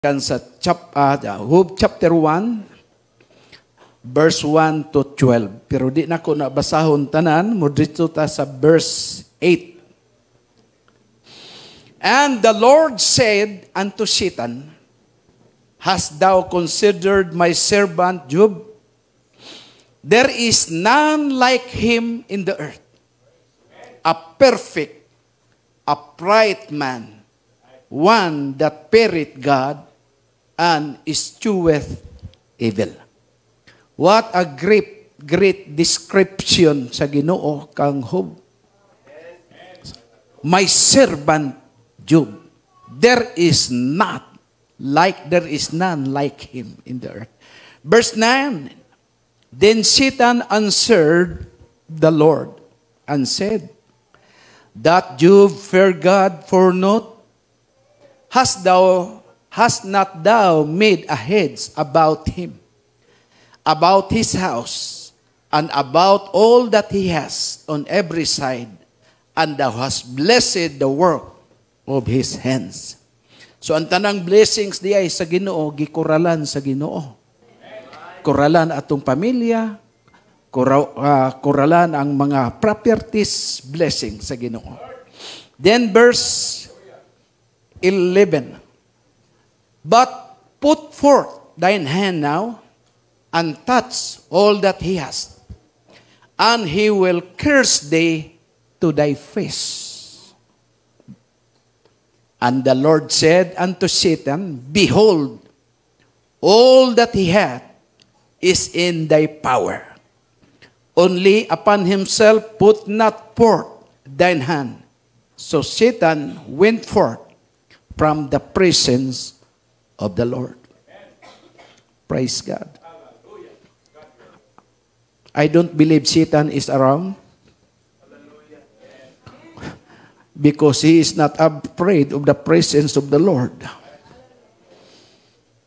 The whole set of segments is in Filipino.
kan sa Job chapter 1, verse 1 to 12. Pero di na ko nabasahon tanan, mo dito ta sa verse 8. And the Lord said unto Satan, Hast thou considered my servant Job? There is none like him in the earth, a perfect, upright man, one that feareth God and escheweth evil. What a great description sa Ginoo kang Job. My servant Job, there is none like him in the earth. Verse 9, Then Satan answered the Lord and said, That Job fear God for naught? Hast not thou made a hedge about him, about his house, and about all that he has on every side, and thou hast blessed the work of his hands. So ang tanang blessings diay sa Ginoo, gikuralan sa Ginoo. Kuralan atong pamilya, kuralan ang mga properties, blessing sa Ginoo. Then verse 11, But put forth thine hand now, and touch all that he has, and he will curse thee to thy face. And the Lord said unto Satan, Behold, all that he hath is in thy power. Only upon himself put not forth thine hand. So Satan went forth from the presence of the Lord. Praise God. I don't believe Satan is around, because he is not afraid of the presence of the Lord.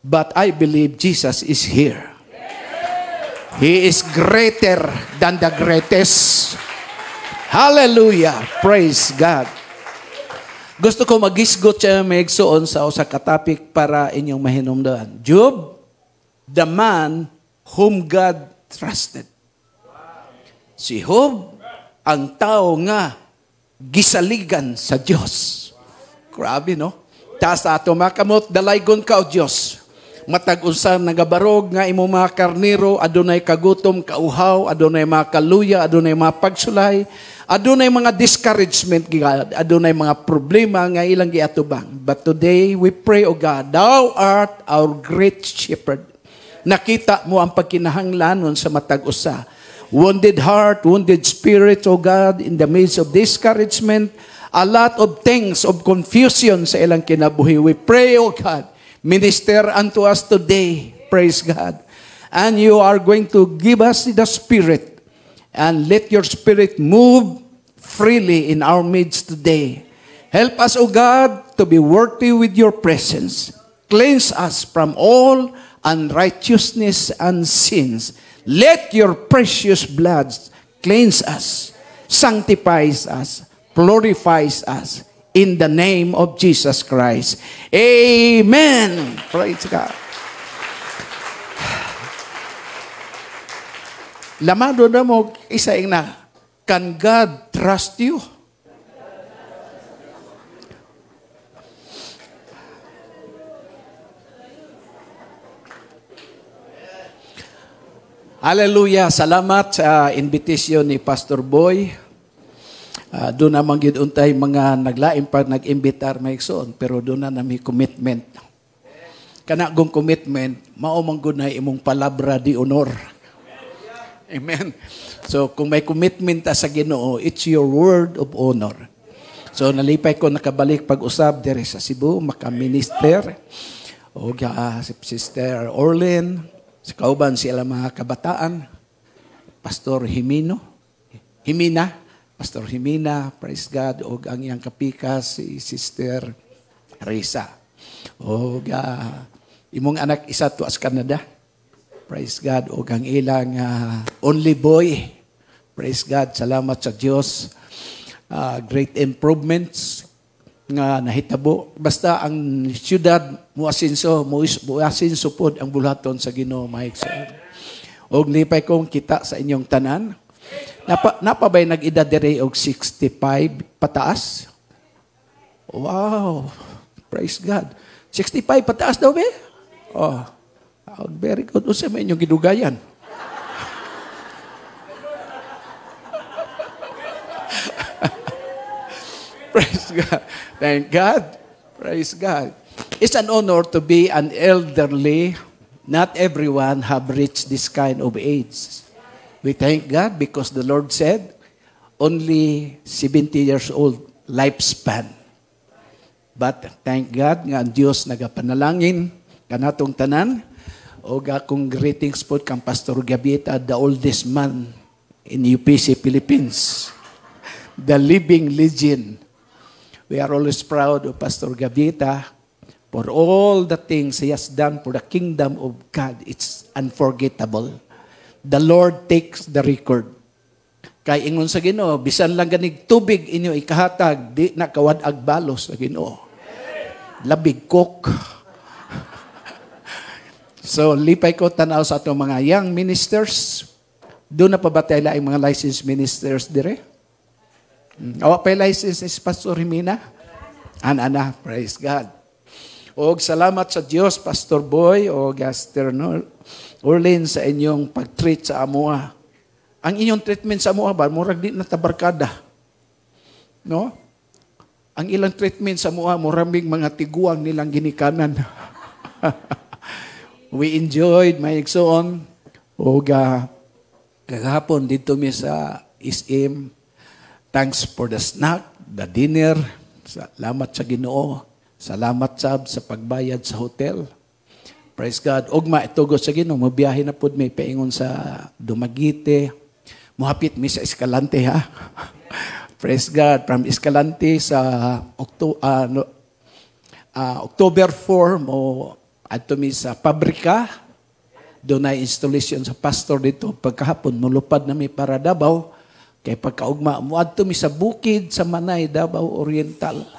But I believe Jesus is here. He is greater than the greatest. Hallelujah. Praise God. Gusto ko magisgot siya maigsoon sa usa ka topic para inyong mahinumdaan. Job, the man whom God trusted. Si Job, ang tao nga gisaligan sa Diyos. Grabe, no? Ta sa ato makamot, dalaygon ka o Diyos. Matag-unsa nagabarog nga imo mga karniro, adunay kagutom, kauhaw, adunay mga kaluya, adunay mga pagsulay, adunay mga discouragement, adunay mga problema nga ilang giatubang. But today, we pray, O God, Thou art our great shepherd. Nakita mo ang pagkinahanglanon sa matag-usa. Wounded heart, wounded spirit, O God, in the midst of discouragement, a lot of things of confusion sa ilang kinabuhi. We pray, O God, minister unto us today. Praise God. And you are going to give us the Spirit, and let your Spirit move freely in our midst today. Help us, O God, to be worthy with your presence. Cleanse us from all unrighteousness and sins. Let your precious blood cleanse us, sanctifies us, glorifies us, in the name of Jesus Christ. Amen. Praise God. Lamado na mo, isa na, can God trust you? Hallelujah. Salamat sa invitation ni Pastor Boy. Doon naman giduntay mga naglaing pag nag-imbitar maigsoon, pero doon na nami commitment. Kanagong commitment, maumang gunay imong palabra di honor. Amen. So kung may commitment ta sa Ginoo, it's your word of honor. So nalipay ko nakabalik pag-usab diri sa Cebu, maka-minister. O si Sister Orlin, sa kauban sila mga kabataan, Pastor Himina, praise God, o ang iyang kapikas, si Sister Risa. O imong anak isa to as Canada, praise God, o ang ilang only boy, praise God, salamat sa Diyos. Great improvements, nga nahitabo. Basta ang siyudad muasinso pod ang bulaton sa Ginoo maigsoon. Og lipay kong kita sa inyong tanan. Napabay nag-edad dire og 65 pataas? Wow. Praise God. 65 pataas daw be? Oh. Very good. Unsa may inyong gidugayan? Praise God. Thank God. Praise God. It's an honor to be an elderly. Not everyone have reached this kind of age. We thank God because the Lord said, only 70 years old lifespan. But thank God nga ang Diyos nagapanalangin kanatong tanan. O akong greetings po kang Pastor Gavieta, the oldest man in UPC Philippines. The living legend. We are always proud of Pastor Gavieta for all the things he has done for the kingdom of God. It's unforgettable. The Lord takes the record. Kay ingon sa Ginoo, bisan lang ganig tubig inyo ikahatag, di na kawad-ag balos sa Ginoo. Labig cook. So, lipay ko tanaw sa atong mga young ministers. Doon na pabatay laing mga licensed ministers dire. Awa pa license is Pastor Jimena? Ana, praise God. Og salamat sa Dios, Pastor Boy o Gaster Orlin sa inyong pag-treat sa amoa. Ang inyong treatment sa amoa ba, murag di na tabarkada. No? Ang ilang treatment sa amoa, muraming mga tiguang nilang ginikanan. We enjoyed my igsoon. Og kagahapon dito mi sa SM. Thanks for the snack, the dinner. Salamat sa Ginoo. Salamat sa pagbayad sa hotel. Praise God. Ugma itugo sa Ginoo, mabiyahe na pud may paingon sa Dumaguete. Muhapit mi sa Escalante ha. Praise God. From Escalante sa October 4 mo adto mi sa pabrika. Doon ay installation sa pastor dito. Pagkahapon mulupad na mi para Davao. Kaya pagkaugma, muadto mi sa bukid sa Manay, Davao Oriental.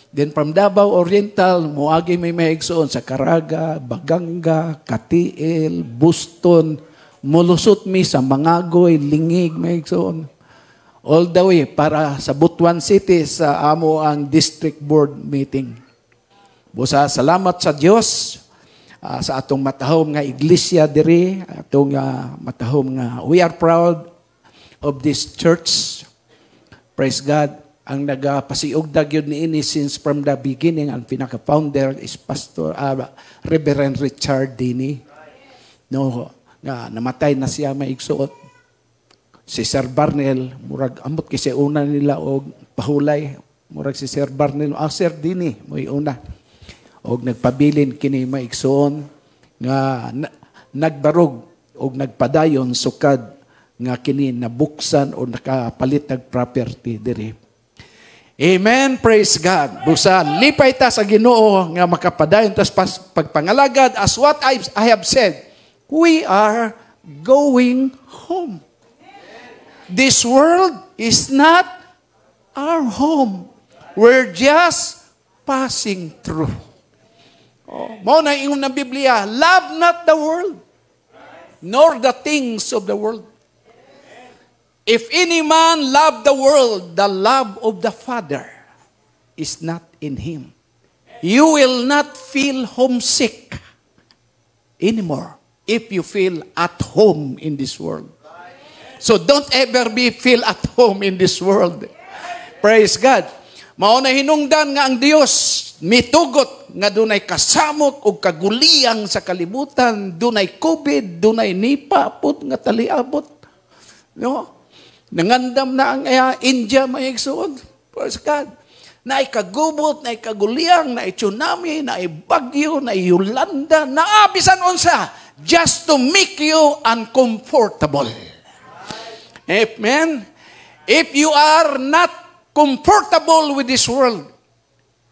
Then from Davao Oriental, muagi may maigsoon sa Caraga, Baganga, Katiil, Buston, mulusot mi sa Mangagoy, Lingig, maigsoon. All the way para sa Butuan City sa amo ang district board meeting. Busa, salamat sa Dios sa atong matahom nga iglesia diri, atong matahom nga we are proud of this church. Praise God. Ang nagapasiugdag yun niini since from the beginning, ang pinaka-founder is Pastor Reverend Richard Dini. No, namatay na siya maigsuot. Si Sir Barnel, murag amot kasi una nila og pahulay. Murag si Sir Barnel, Sir Dini, mo'y una. Og nagpabilin kini maigsuon nga nagbarog og nagpadayon sukad nga kini nabuksan o nakapalit ng property diri. Amen. Praise God. Busa, lipay ta sa Ginoo nga makapadayon tas pagpangalagad as what I have said. We are going home. This world is not our home. We're just passing through. Mao na ingon ng Biblia, love not the world, nor the things of the world. If any man love the world, the love of the Father is not in him. You will not feel homesick anymore if you feel at home in this world. So don't ever feel at home in this world. Praise God. Mao na hinungdan nga ang Dios mitugot nga dunay kasamok o kaguliyang sa kalibutan, dunay COVID, dunay nipa pud nga taliabot. No? Nangandam na ang India may igsuon. Praise God. Naay kagubot, naay kaguliyang, naay tsunami, naay bagyo, naay Yolanda, naabisan unsa just to make you uncomfortable. Amen. If you are not comfortable with this world,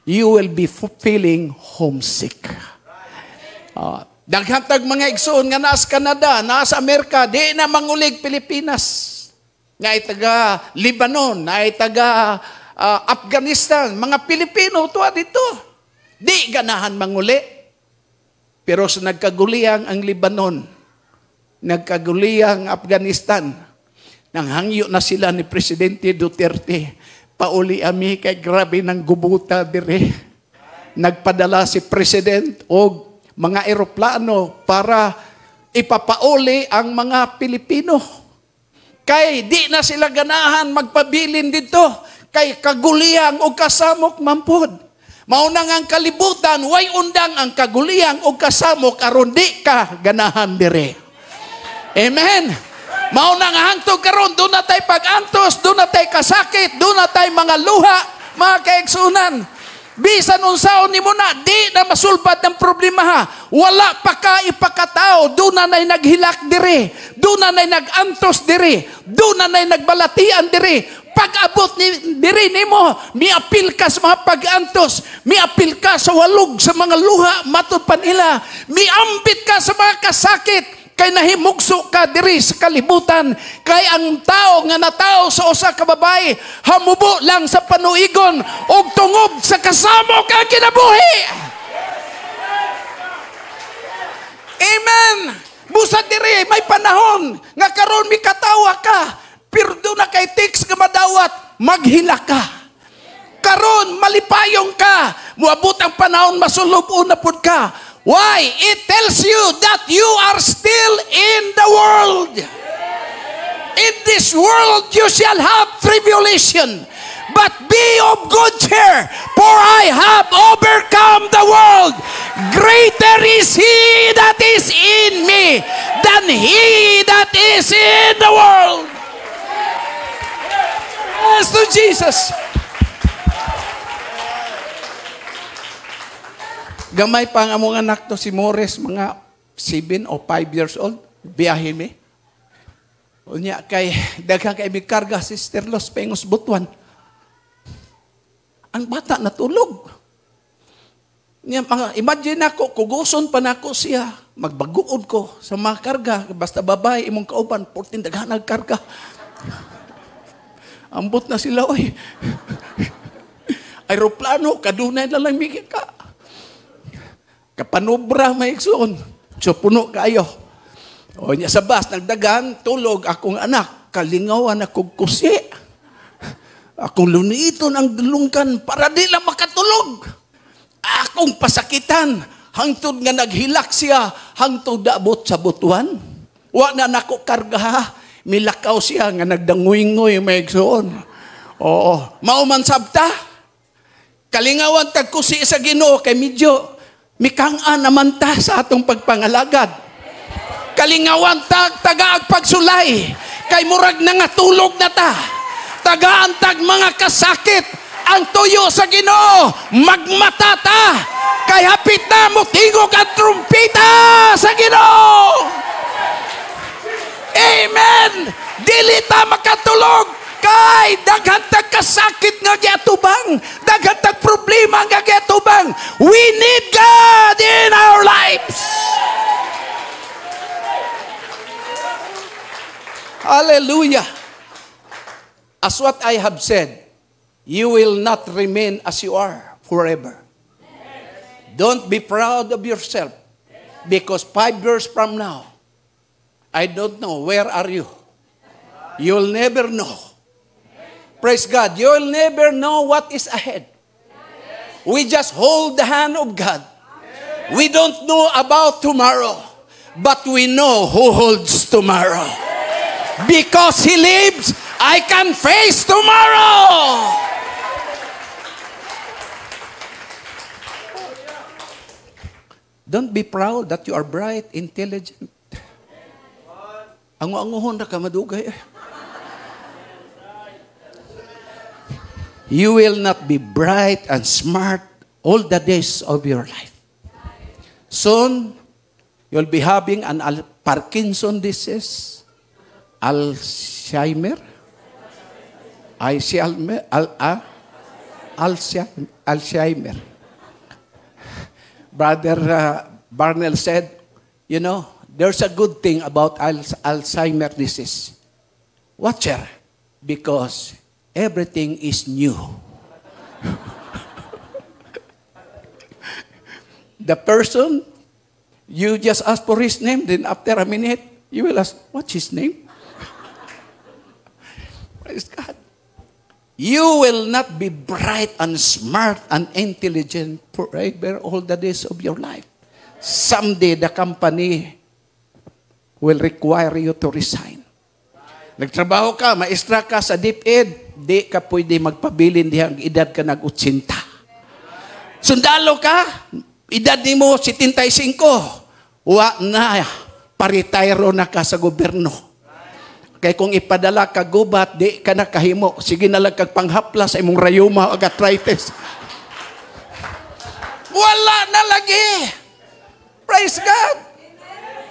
you will be feeling homesick. Daghantag mga igsoon nga naas Canada, naas Amerika, di na mangulig Pilipinas. Nga ay taga Lebanon, nga ay taga Afghanistan, mga Pilipino, tuwa dito. Di ganahan manguli. Pero sa nagkaguliyang ang Lebanon, nagkaguliyang Afghanistan, nanghangyo na sila ni Presidente Duterte, pauli ami kay grabe ng gubuta dire. Nagpadala si President og mga eroplano para ipapauli ang mga Pilipino. Kay di na sila ganahan magpabilin dito. Kay kaguliyang o kasamok mampod. Maunang ang kalibutan, way undang ang kaguliyang o kasamok aron di ka ganahan dire. Amen. Maunang hangtod karon, doon na tayo pag-antos, doon na tayo kasakit, doon na tayo mga luha, mga kaigsunan. Bisan unsaon ni mo na, di na masulbat ng problema ha. Wala pa ka ipakatao, doon na na'y naghilak diri, doon na na'y nag-antos diri, doon na na'y nagbalatian diri. Pag-abot ni diri nimo, miapil ka sa mga pag-antos, miapil ka sa walog, sa mga luha, matod pa nila, miambit ka sa mga kasakit, kay nahimugso ka diri sa kalibutan, kay ang tao nga natao sa usa ka babae hamubo lang sa panuigon og tungob sa kasamok ang kinabuhi. Amen. Busa diri may panahon nga karon mi katawa ka, pero do na kay text nga madawat, maghila ka. Karon malipayong ka, muabot ang panahon masulob una pud ka. Why? It tells you that you are still in the world. In this world you shall have tribulation. But be of good cheer, for I have overcome the world. Greater is He that is in me than he that is in the world. Yes, to Jesus. Gamay pa ang among anak to, si Morris, mga 7 o 5 years old, biyahe mi. Unya kay daghang kay mi karga, Sister Los Pengos Butuan. Ang bata natulog. Niya, imagine ako, kuguson pa nako siya, magbaguod ko sa mga karga, basta babae, imong kauban, 14 daghan nagkarga. Ambot na sila, oy. Aeroplano, kadunay na lang migit ka. Kapanubra may igsoon. So puno kayo. O niya sa bus, nagdagan, tulog akong anak. Kalingawan akong kusi. Akong luniton ang dulungkan para di lang makatulog. Akong pasakitan. Hangtod nga naghilak siya. Hangtod daabot sa butuan. Wa na nako karga. Milakaw siya nga nagdanguingoy may igsoon. Oo. Mauman sabta. Kalingawan tagkusi sa Ginoo kay medyo mikang-an naman ta sa atong pagpangalagad. Kalingawan tagaag pagsulay. Kay murag na nga tulog na ta. Tagaan tag mga kasakit. Ang tuyo sa Ginoo, magmata ta. Kay hapit na mo tingog ang trumpita sa Ginoo. Amen. Dili ta makatulog. Kay daghantag kasakit nga giatubang, daghantag problema nga giatubang. We need God in our lives. Hallelujah. As what I have said, you will not remain as you are forever. Don't be proud of yourself, because 5 years from now, I don't know, where are you? You'll never know. Praise God. You'll never know what is ahead. We just hold the hand of God. We don't know about tomorrow, but we know who holds tomorrow. Because He lives, I can face tomorrow. Don't be proud that you are bright, intelligent. Ango-angohon na ka madugay. You will not be bright and smart all the days of your life. Soon, you'll be having an Parkinson disease, Alzheimer, Alzheimer. Brother Barnell said, you know, there's a good thing about Alzheimer disease. Watch her, because everything is new. The person, you just ask for his name, then after a minute, you will ask, what's his name? Praise God. You will not be bright and smart and intelligent forever all the days of your life. Someday, the company will require you to resign. Nagtrabaho ka, maestra ka sa DepEd, di ka pwede magpabilin dihang edad ka nag-80. Sundalo ka, edad ni mo 75, wa na, paretiro na ka sa gobyerno. Kaya kung ipadala ka gubat, di ka na kahimo. Sige na lang kag panghapla sa imong rayuma o arthritis. Wala na lagi. Praise God.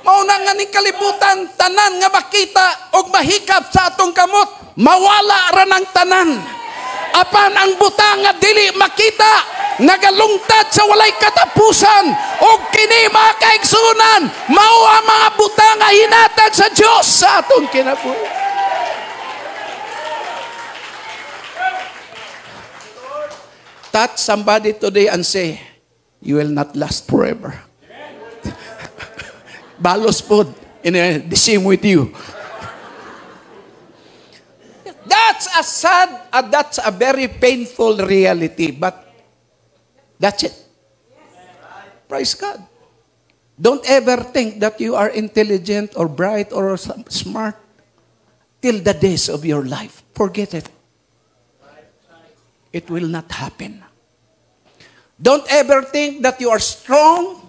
Mauna nga ni kalibutan, tanan nga makita o mahikap sa atong kamot, mawala ra ng tanan. Apan ang butang nga dili makita, nagalungtad sa walay katapusan, o kini mga kaigsunan, mao ang mga butang nga hinatag sa Diyos sa atong kinabuhi. Touch somebody today and say, you will not last forever. Balos po, the same with you. That's a sad, that's a very painful reality, but that's it. Praise God. Don't ever think that you are intelligent or bright or smart till the days of your life. Forget it. It will not happen. Don't ever think that you are strong,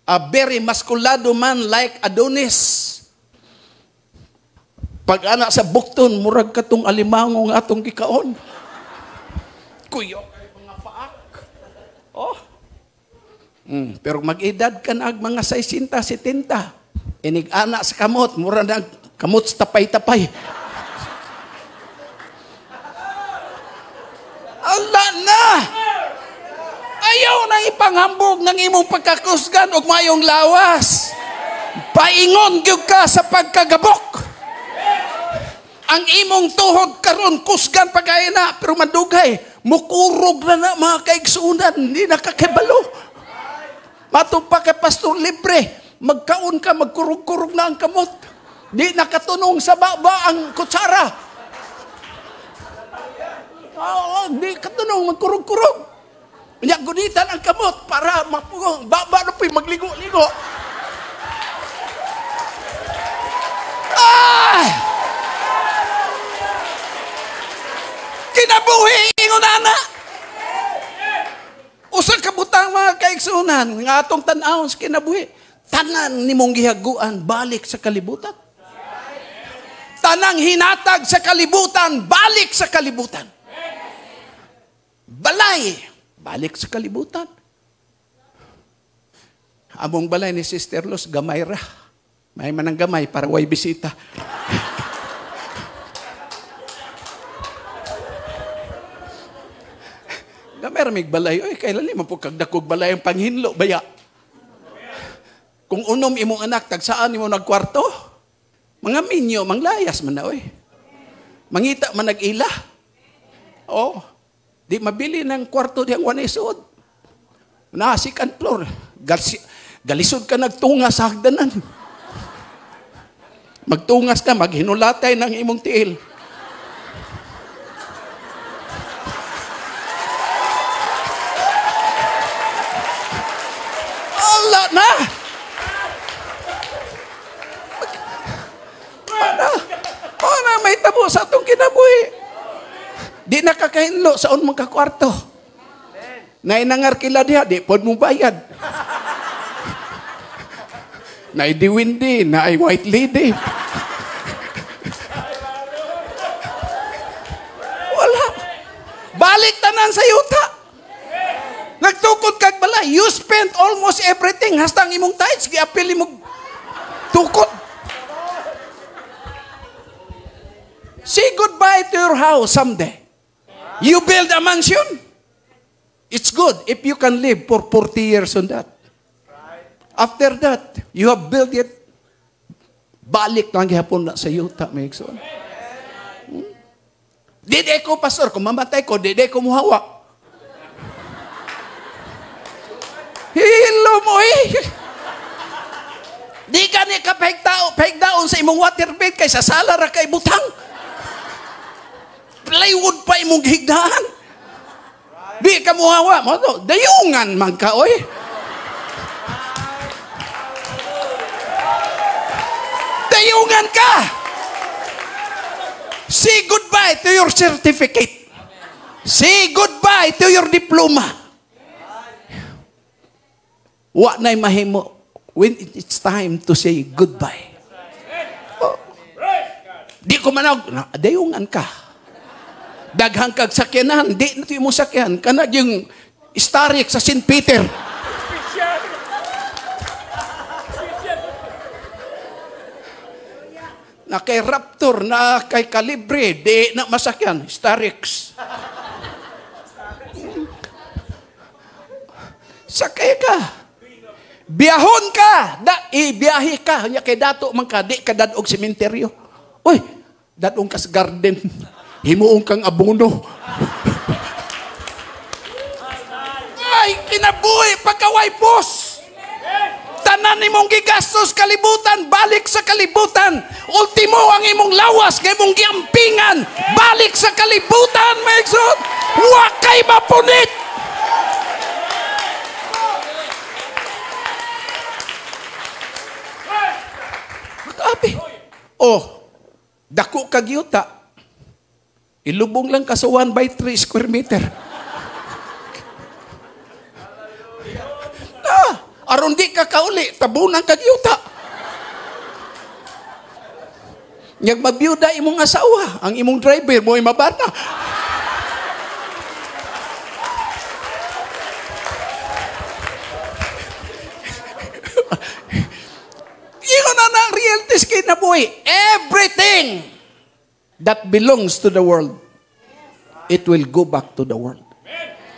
a very musculado man like Adonis. Pag anak sa bukton, murag katong alimango nga atong gikaon. Kuyo kay mga paak. Oh. Pero mag-edad ka na mga 60, 70. Inig anak sa kamot, murag na kamot sa tapay-tapay. Allah na! Ayaw nang ipanghambog ng imong pagkakusgan o mayong lawas. Paingon gyud ka sa pagkagabok. Ang imong tuhod karon kusgan pagay na, pero madugay, mukurog na mga kaigsunan, hindi nakakibalo. Matong pa kay Pastor Libre, magkaon ka, magkurog-kurog na ang kamot. Di nakatunong sa baba ang kutsara. Di katunong, magkurog-kurog. Kanya gunitan ang kamot para mapugong. Baba na po'y magligo-ligo. Kinabuhi, ingon na. Usang kabutang mga kaigsunan, nga atong tanawon sa kinabuhi. Tanan ni mong gihaguan, balik sa kalibutan. Tanang hinatag sa kalibutan, balik sa kalibutan. Balay, balik sa kalibutan. Among balay ni Sister Luz, gamay ra. May manang gamay para way bisita. Gamay ra mig balay. Oy, kailan ni mapukagdakog balay ang panghinlo, baya. Kung unom imong anak, tagsaan imo nagkwarto? Mga minyo, manglayas man na, oy. Mangita man nag-ila. Oh. Di mabili ng kwarto diyang wanisod. Na, second floor. Galisod ka nagtungas sa hagdanan. Magtungas ka, maghinulatay ng imong tiil. Allah na! Paano may tabo sa itong kinabuhi? Di nakakahinlo sa unmong kakwarto. Na inangarkila diha, di pod mo bayad. Na idiwindi, na ay white lady. Wala. Balik tanan sa yuta. Nagtukod kag balay. You spent almost everything. Hastang imong tithes, giapil imong tukod. Say goodbye to your house someday. You build a mansion. It's good if you can live for 40 years on that. After that, you have built it. Balik lang gihapon na sa yuta, may igsoon. Dede ko, pastor, kung mamatay ko, dede ko muhawak. mo Di ka ni ka pahigdaon sa imong waterbed kay sa sala ra kay butang. Plywood pa imong gihigdaan. Di ka muhawa mo to. Dayungan man ka Dayungan ka. Say goodbye to your certificate. Say goodbye to your diploma. Wa na'y mahimo when it's time to say goodbye. Di ko manawag, dayungan ka. Daghang kag sakyanan, di na mo sakyan. Kana yung Starrick sa St. Peter. Na kay Raptor, na kay Calibre, di na masakyan. Starricks. Sakay ka. Biyahon ka. Ibiyahe ka. Nya kay dato man ka, di ka dadog sementeryo. Uy, dadong ka sa garden. Himuong kang abono. Ay, kinabuhi pagkaway pos. Tanan imong gigastos kalibutan, balik sa kalibutan. Ultimo ang imong lawas, kay imong giampingan, balik sa kalibutan, maigsoon. Wa kay mapunit. Abi. Dako kag yuta. Ilubong lang ka sa 1 by 3 square meter. Aron di ka kauli, tabunan kag yuta. Nyag mabiyuda imong asawa, ang imong driver mo ay mabata. Yun na ang realities kinabuhi. Everything that belongs to the world, it will go back to the world.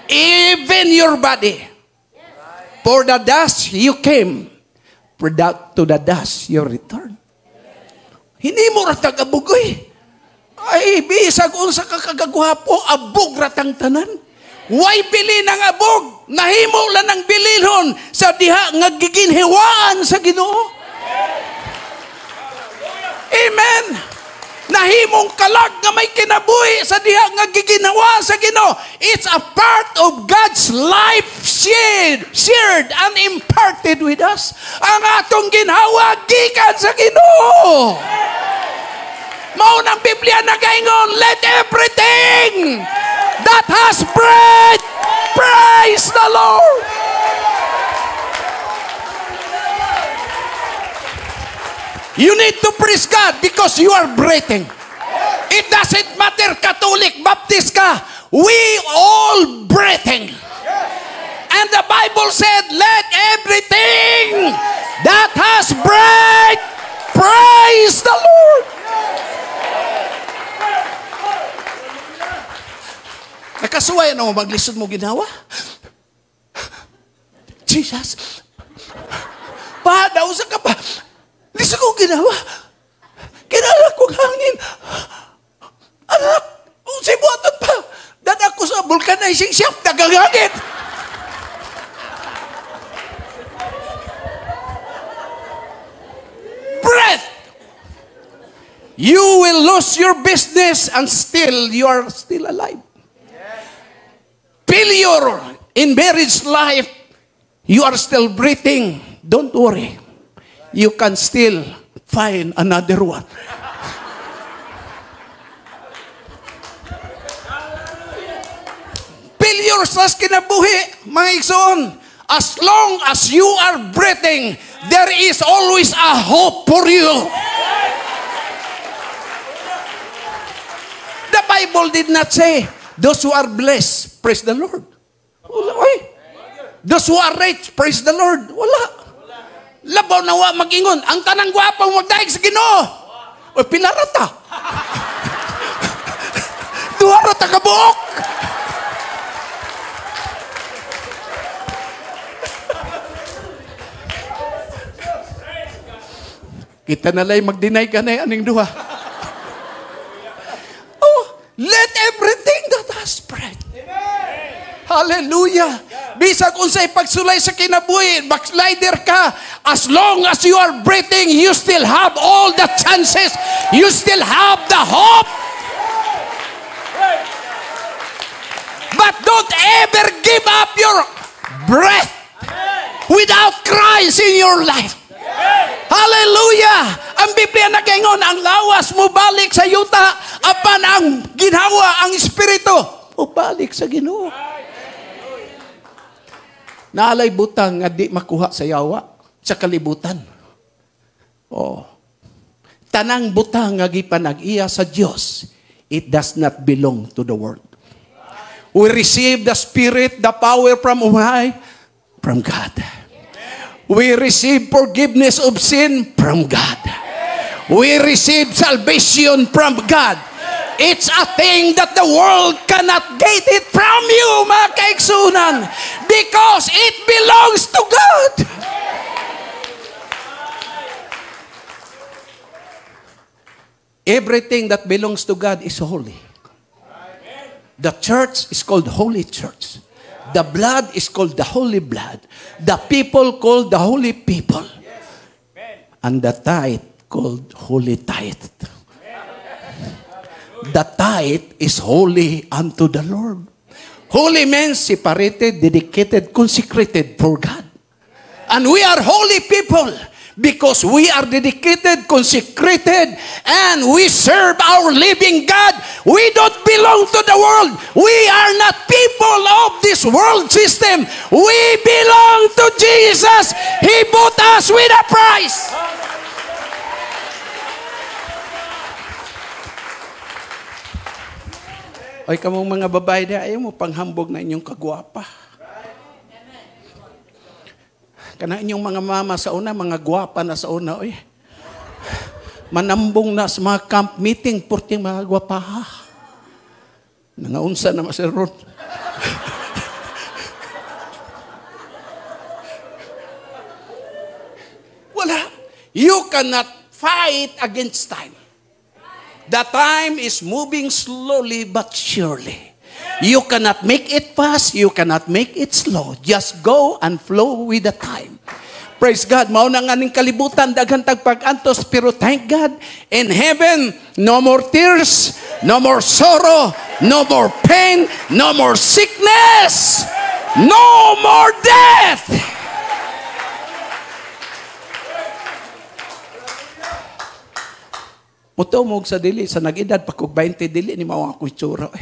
Even your body. For the dust you came, to the dust you return. Hindi mo ratag abugoy. Ay, bisag unsa ka kagagwapo, abog ratang tanan. Way bili ng abog, nahimo lang ng bililhon sa diha nga giginhiwaan sa Ginoo. Amen. Nahimong kalag nga may kinabuhi sa diha nga giginawa sa Ginoo. It's a part of God's life shared and imparted with us. Ang atong ginhawa gikan sa Ginoo. Mao nang Biblia nagaingon, let everything that has breath praise the Lord. You need to praise God because you are breathing. It doesn't matter Catholic, Baptist ka. We all breathing. And the Bible said, let everything that has breath praise the Lord. Nakasuway na mo maglisod mo ginawa? Jesus. Daw sa ka pa. Lisod ko ginawa. Kinala kong hangin. Anak, sibuatan pa. Dadak ko sa vulcanizing shaft, nagagangit. Breath. You will lose your business and still you are still alive. Failure in marriage life, you are still breathing. Don't worry. You can still find another one. Failure sa kinabuhi, mga igsoon. As long as you are breathing, there is always a hope for you. The Bible did not say, those who are blessed, praise the Lord. Wala, oy. Those who are rich, praise the Lord. Wala. Labaw na wa mag-ingon. Ang tanang gwapang magdaig sa Ginoo. O pilarata. Duwarata ka buok. Kita nalay mag-deny ka na aning duha. Let everything that has breath. Hallelujah. Bisag unsay pagsulay sa kinabuhi, backslider ka, as long as you are breathing, you still have all the chances. You still have the hope. But don't ever give up your breath without Christ in your life. Hallelujah! Ang Biblia nagaingon, ang lawas mo balik sa yuta, apan ang ginhawa, ang Espiritu, o balik sa Ginoo. Naalay butang nga di makuha sa yawa, sa kalibutan. Oh. Tanang butang nga gipanag-iya sa Dios, it does not belong to the world. We receive the Spirit, the power from high, from God. We receive forgiveness of sin from God. We receive salvation from God. It's a thing that the world cannot get it from you, mga kaigsunan, because it belongs to God. Everything that belongs to God is holy. The church is called Holy Church. The blood is called the Holy Blood. The people called the Holy People. And the tithe called Holy Tithe. The tithe is holy unto the Lord. Holy means separated, dedicated, consecrated for God. And we are holy people because we are dedicated, consecrated, and we serve our living God. We don't belong to the world. We are not people of this world system. We belong to Jesus. He bought us with a price. Ay, kamong mga babae na, ayaw mo panghambog na inyong kagwapa. Kana inyong mga mama sa una, mga gwapa na sa una, oy. Manambong na sa mga camp meeting, porting mga gwapa, ha? Nangaunsa na masirot. Wala. You cannot fight against time. The time is moving slowly but surely. You cannot make it fast. You cannot make it slow. Just go and flow with the time. Praise God. Mauna nga ning kalibutan, daghang tagpag-antos, pero thank God, in heaven, no more tears, no more sorrow, no more pain, no more sickness, no more death. Mutumog sa dili, sa nag-edad, pagkog 20 dili, ni mawang ako itsura.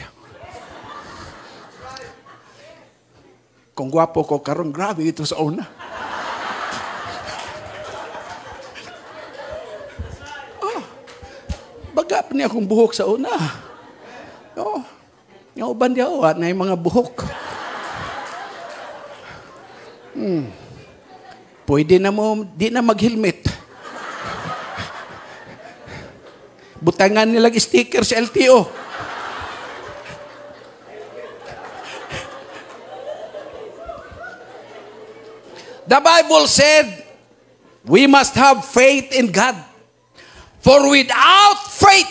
Kung gwapo ko karon, grabe ito sa una. Baga pa niya akong buhok sa una. Yung uban niya, na yung mga buhok. Pwede na mo, di na mag-helmet. Butangan nilang sticker sa LTO. The Bible said, we must have faith in God. For without faith,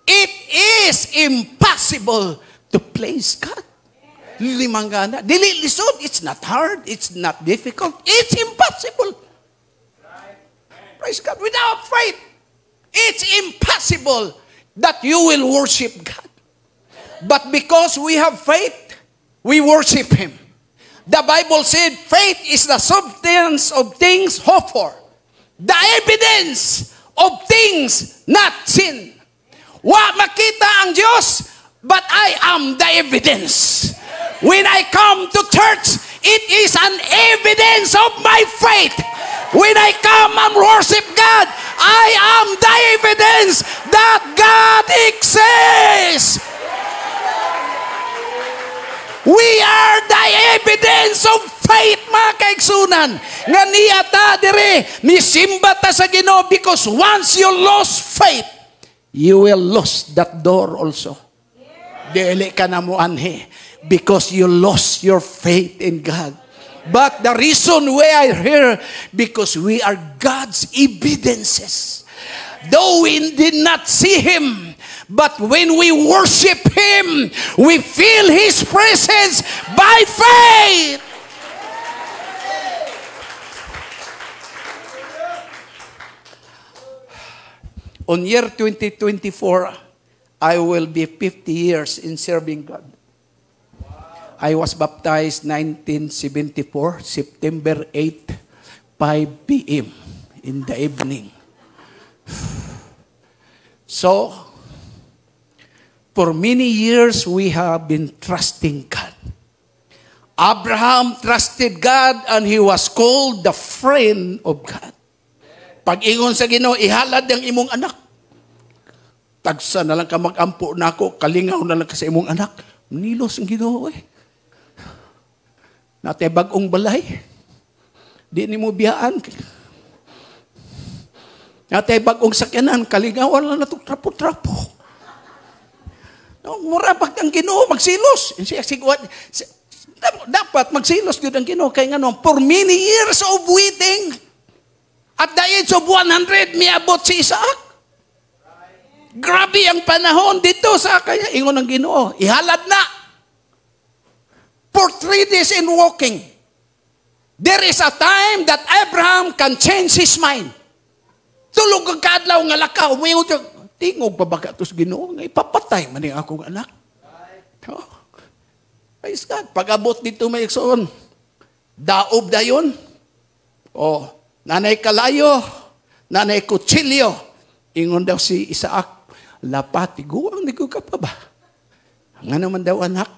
it is impossible to please God. Limanggana. Dili lisod. It's not hard. It's not difficult. It's impossible. Praise God. Without faith, it's impossible that you will worship God. But because we have faith, we worship Him. The Bible said, faith is the substance of things hoped for, the evidence of things not seen. Wa makita ang Diyos, but I am the evidence. When I come to church, it is an evidence of my faith. When I come and worship God, I am the evidence that God exists. We are the evidence of faith, mga kaigsunan. Nga niya ta dire, nisimba ta sa Ginoo, because once you lost faith, you will lose that door also. Dili ka na mo anhi, because you lost your faith in God. But the reason we are here, because we are God's evidences. Though we did not see Him, But when we worship Him, we feel His presence by faith. On year 2024, I will be 50 years in serving God. I was baptized 1974, September 8, 5 p.m. in the evening. So, for many years, we have been trusting God. Abraham trusted God and he was called the friend of God. Pag-ingon sa Ginoo, ihalad ang imong anak. Tagsa na lang ka mag-ampo na ako, kalingaw na lang ka sa imong anak. Nilos ang Ginoo eh. Natay bagong balay. Di ni mo biyaan. Natay bagong sakyanan, kalingawan lang na itong trapo-trapo. Mura pag ang Ginoo, magsilos. Dapat magsilos yun ang Ginoo. Kaya nga for many years of waiting, at the age of 100, miabot si Isaac. Grabe ang panahon dito sa kaya. Ingon ng Ginoo, ihalad na. For 3 days in walking, there is a time that Abraham can change his mind. Tulog ang kaadlaw nga lakaw. Tingog pa ba ka ito sa Ginoo? Ipapatay man yung akong anak. Oh. Praise God. Pag-abot dito may iksoon, daob na yun. Oh, nanay kalayo, nanay kutsilyo. Ingon daw si Isaac, lapat, tiguang nigo ka pa ba? Nga naman daw anak,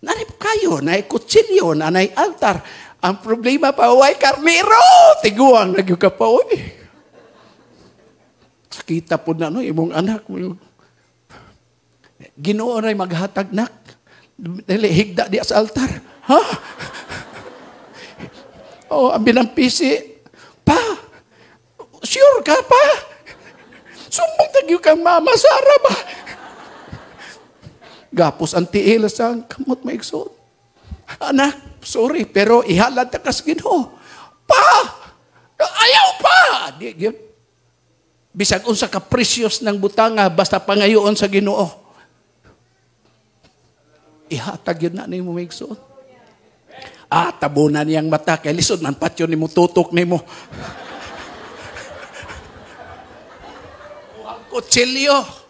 nanay kayo, nanay kutsilyo, nanay altar. Ang problema pa, way karnero, tiguang nigo ka pa, oy. Sakita po na, no, imong anak. Ginoo na'y maghatag nak. Dili, higda di sa altar. Ha? Oh, ang binampisi. Pa, sure ka pa? Sumbong tagyo kang mama, Sara ba? Gapos ang tiil sa kamot maigsoon. Anak, sorry, pero ihalad ta kas Ginoo. Pa, ayaw pa. Bisag unsa ka precious ng butanga, basta pangayoon sa Ginoo. Ihatag yun na ni mo maigsoon. Tabunan niyang mata, kay lisod man patyo ni mo, tutok ni mo. Kutsilyo.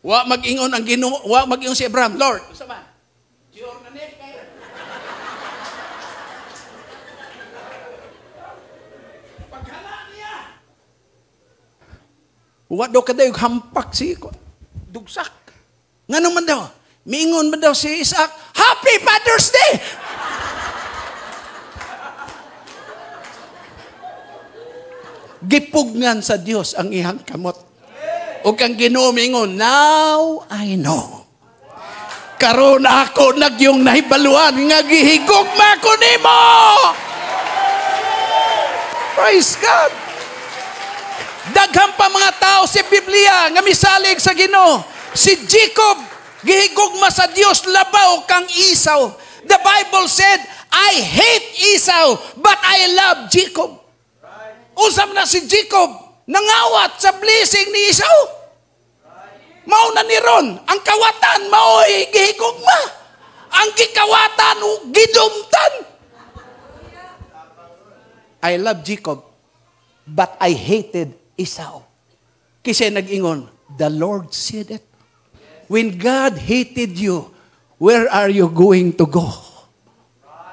Wa mag-ingon ang Ginoo, wa mag-ingon si Abraham, Lord, usa man? Sure na ni kay. Paghala niya. Wa do kada yung hampak si dugsak. Ngano man daw? Miingon man daw si Isaac, Happy Father's Day! Gipugnan sa Dios ang ihang kamot. O kang Ginoo mingon, now I know. Karon ako nagyong nahibaluan nga gihigugma ko nimo. Praise God. Daghang pa mga tao sa Biblia nga misalig sa Ginoo. Si Jacob gihigugma sa Dios labaw kang Esau. The Bible said, I hate Esau, but I love Jacob. Usam na si Jacob nangawat sa blessing ni Esau. Mao na ni Ron, ang kawatan mao'y gihigugma. Ang gikawatan gidumtan. I love Jacob, but I hated Esau. Kasi nag-ingon, the Lord said it. When God hated you, where are you going to go?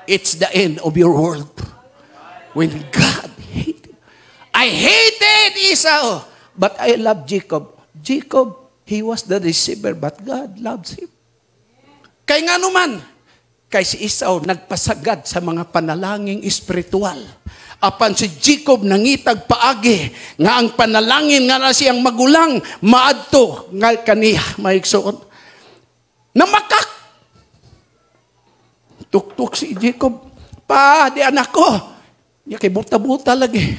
It's the end of your world. When God hated. I hated Esau, but I love Jacob. Jacob, he was the deceiver, but God loves him. Kay nga naman, kay si Esau nagpasagad sa mga panalangin espiritual. Apan si Jacob nangitag paagi nga ang panalangin nga na siyang magulang maadto nga kaniya maigsoon. Namakak. Tuk-tuk si Jacob. Pa, di anak ko. Niya kay buta-buta lagi.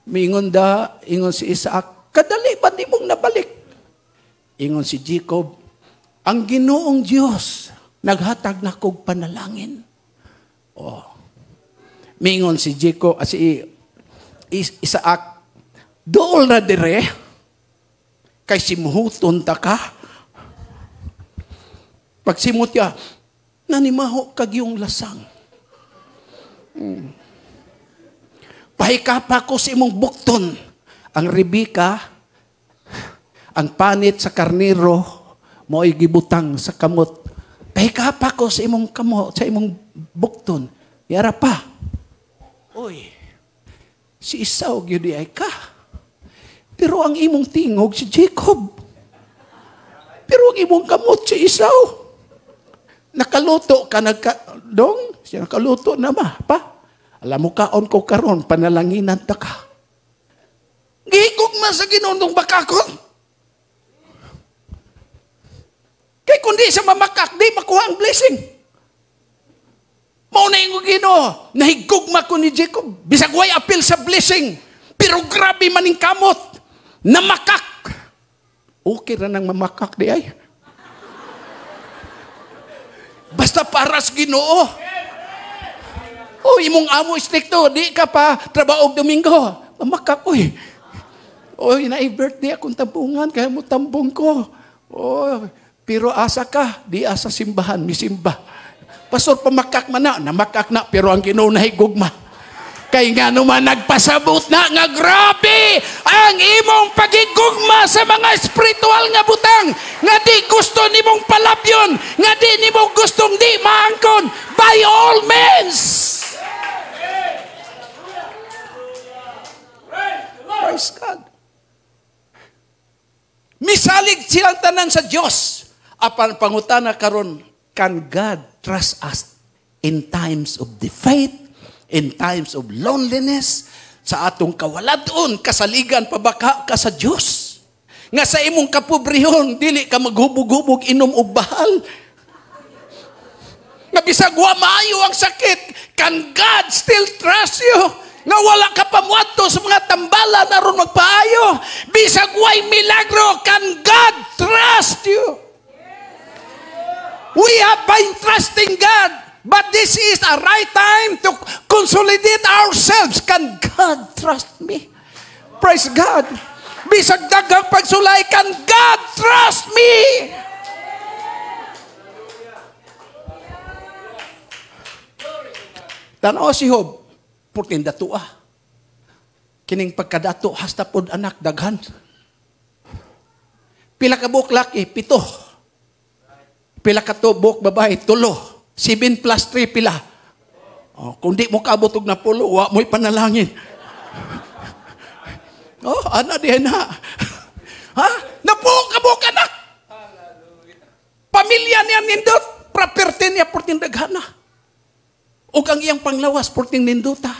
Mingon ingon si Isaac, kadali ba di mong nabalik? Ingon si Jacob, ang Ginoong Diyos, naghatag na kog panalangin. Oh. Mingon si Jacob, si Isaac, dool na dire. Kay simuhuton ta ka. Pag simut ya, nanimaho kag yung lasang. Pahikapa ko sa imong bukton. Ang Rebecca, ang panit sa karnero, mo'y gibutang sa kamot. Pahikapa ko sa imong kamot, sa imong bukton. Yara pa. Oy, si Esau gyud ay ka. Pero ang imong tingog si Jacob. Pero ang imong kamot si Esau. Nakaluto ka dong, siya nakaluto na ba? Pa? Alam mo kaon ko karon panalanginan ta ka. Gihigugma sa Ginoo tong bakakon. Kay kundi sa mamakak, di makuha ang blessing. Mao na yung Ginoo, nahigugma ko ni Jacob. Bisag way apil sa blessing, pero grabe maning kamot, namakak. Okay na nang mamakak di ay. Basta para sa Ginoo. Oh, imong amo stricto, di ka pa trabaho Domingo. Mamakak, oy. Oy, na-birthday akong tambungan, kaya mo tambong ko. Oh, pero asa ka, di asa simbahan, misimba. Pastor, pamakak man na, namakak na, pero ang Ginoo nahigugma. Kay nga naman nagpasabot na nga grabe ang imong pagigugma sa mga spiritual nga butang nga di gusto nimong palabyon, nga di nimong gustong di maangkon by all means. Praise God. Misalig silang tanan sa Dios. Apan pangutana karon, can God trust us in times of defeat? In times of loneliness, sa atong kawaladon, kasaligan, pabaka ka sa Diyos. Nga sa imong kapobrehon, dili ka maghubog-hubog, inom og bahal. Nga bisag wa maayo ang sakit, can God still trust you? Nga wala ka pamuadto sa mga tambala na ron magpaayo. Bisag way milagro, can God trust you? We have been trusting God. But this is a right time to consolidate ourselves. Can God trust me? Praise God. Bisag dagang pagsulay, can God trust me? Tanaw si Job, putin dato Kining pagkadato, hasta pod anak, daghan. Pila ka buok laki, 7. Pila ka to buok babae, 3. 7 plus 3 pila. Oh, kung di mo kabutog na 10, wa mo'y panalangin. Oh, ana di na. Ha? Napuong kabuk anak. Pamilya niya nindot, property niya porting daghana. Ug ang iyang panglawas porting ninduta.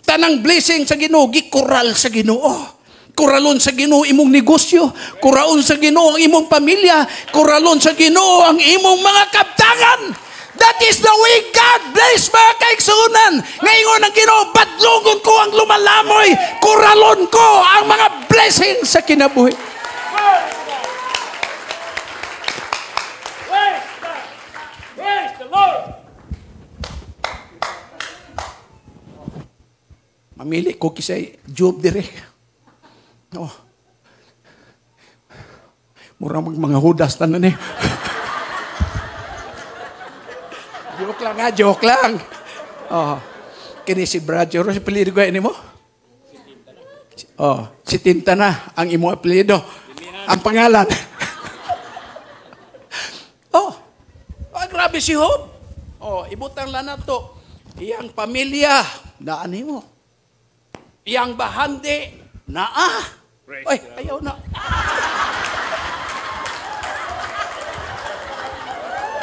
Tanang blessing sa Ginoo, gikural sa Ginoo. Kuralon sa Ginoo imong negosyo, kuraon sa Ginoo ang imong pamilya, kuralon sa Ginoo ang imong mga kabtangan. That is the way God bless mga kaigsunan. Ngayon ang Ginoo, badlungon ko ang lumalamoy, kuralon ko ang mga blessing sa kinabuhi. Praise the Lord. Mamili ko kisay Job dire. Oh. Murang mga hudas tanan eh. Joke lang ha, joke lang. Oh. Kini si Brother, si apelyido ko ini mo? Oh, si Tinta na ang imo apelyido. Ang pangalan. Oh. Oh, grabe si Job. Oh, ibutang lang na to. Iyang pamilya, daan mo. Iyang bahandi, naa. Oy, ayaw na.